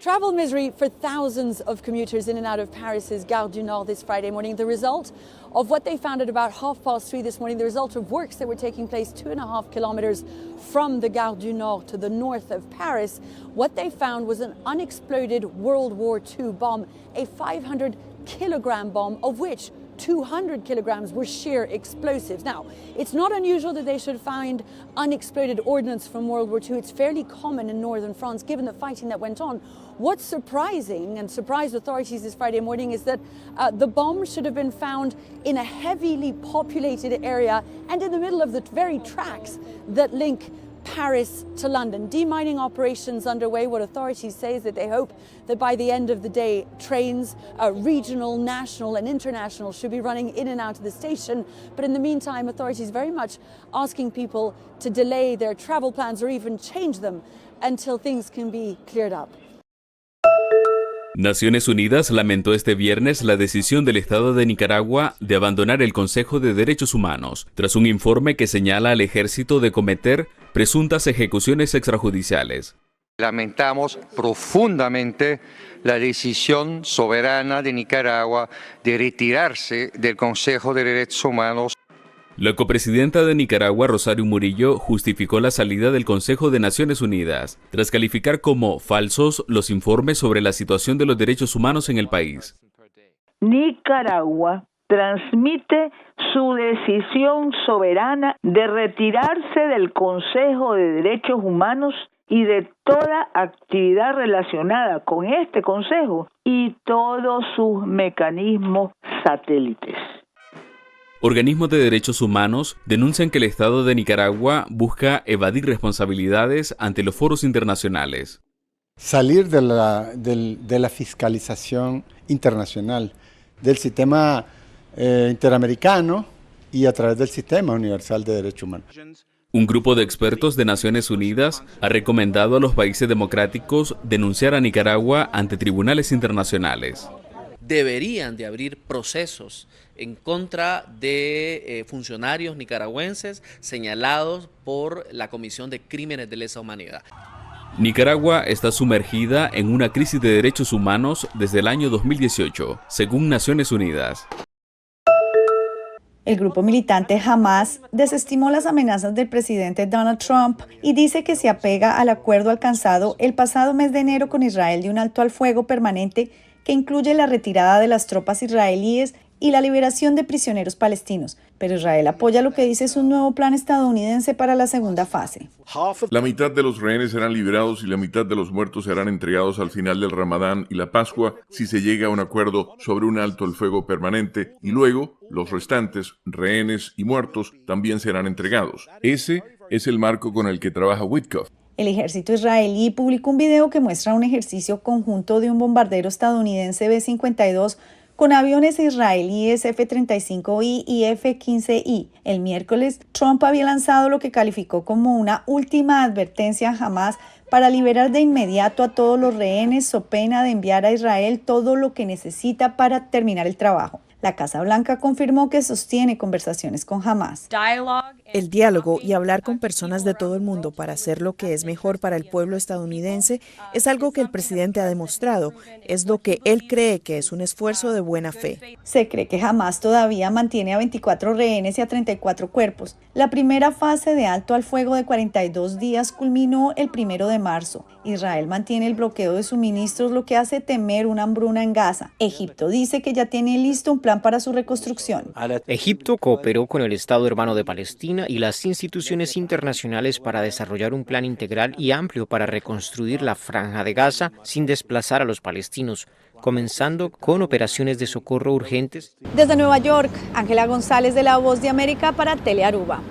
Travel misery for thousands of commuters in and out of Paris's Gare du Nord this Friday morning. The result of what they found at about 3:30 this morning, the result of works that were taking place 2.5 kilometers from the Gare du Nord to the north of Paris. What they found was an unexploded World War II bomb, a 500-kilogram bomb, of which 200 kilograms were sheer explosives. Now, it's not unusual that they should find unexploded ordnance from World War II. It's fairly common in northern France, given the fighting that went on. What's surprising and surprised authorities this Friday morning is that the bomb should have been found in a heavily populated area and in the middle of the very tracks that link Paris to London. Demining operations underway. What authorities say is that they hope that by the end of the day, trains, regional, national and international, should be running in and out of the station. But in the meantime, authorities very much asking people to delay their travel plans or even change them until things can be cleared up. Naciones Unidas lamentó este viernes la decisión del Estado de Nicaragua de abandonar el Consejo de Derechos Humanos, tras un informe que señala al ejército de cometer presuntas ejecuciones extrajudiciales. Lamentamos profundamente la decisión soberana de Nicaragua de retirarse del Consejo de Derechos Humanos. La copresidenta de Nicaragua, Rosario Murillo, justificó la salida del Consejo de Naciones Unidas, tras calificar como falsos los informes sobre la situación de los derechos humanos en el país. Nicaragua transmite su decisión soberana de retirarse del Consejo de Derechos Humanos y de toda actividad relacionada con este Consejo y todos sus mecanismos satélites. Organismos de derechos humanos denuncian que el Estado de Nicaragua busca evadir responsabilidades ante los foros internacionales. Salir de la fiscalización internacional, del sistema interamericano y a través del sistema universal de derechos humanos. Un grupo de expertos de Naciones Unidas ha recomendado a los países democráticos denunciar a Nicaragua ante tribunales internacionales. Deberían de abrir procesos en contra de funcionarios nicaragüenses señalados por la Comisión de Crímenes de Lesa Humanidad. Nicaragua está sumergida en una crisis de derechos humanos desde el año 2018, según Naciones Unidas. El grupo militante Hamas desestimó las amenazas del presidente Donald Trump y dice que se apega al acuerdo alcanzado el pasado mes de enero con Israel de un alto al fuego permanente que incluye la retirada de las tropas israelíes y la liberación de prisioneros palestinos. Pero Israel apoya lo que dice es un nuevo plan estadounidense para la segunda fase. La mitad de los rehenes serán liberados y la mitad de los muertos serán entregados al final del Ramadán y la Pascua si se llega a un acuerdo sobre un alto el fuego permanente, y luego los restantes, rehenes y muertos, también serán entregados. Ese es el marco con el que trabaja Witkoff. El ejército israelí publicó un video que muestra un ejercicio conjunto de un bombardero estadounidense B-52 con aviones israelíes F-35I y F-15I. El miércoles, Trump había lanzado lo que calificó como una última advertencia a Hamas para liberar de inmediato a todos los rehenes, so pena de enviar a Israel todo lo que necesita para terminar el trabajo. La Casa Blanca confirmó que sostiene conversaciones con Hamas. El diálogo y hablar con personas de todo el mundo para hacer lo que es mejor para el pueblo estadounidense es algo que el presidente ha demostrado. Es lo que él cree que es un esfuerzo de buena fe. Se cree que Hamas todavía mantiene a 24 rehenes y a 34 cuerpos. La primera fase de alto al fuego de 42 días culminó el 1 de marzo. Israel mantiene el bloqueo de suministros, lo que hace temer una hambruna en Gaza. Egipto dice que ya tiene listo un plan para su reconstrucción. Egipto cooperó con el Estado hermano de Palestina y las instituciones internacionales para desarrollar un plan integral y amplio para reconstruir la franja de Gaza sin desplazar a los palestinos, comenzando con operaciones de socorro urgentes. Desde Nueva York, Ángela González de La Voz de América para Telearuba.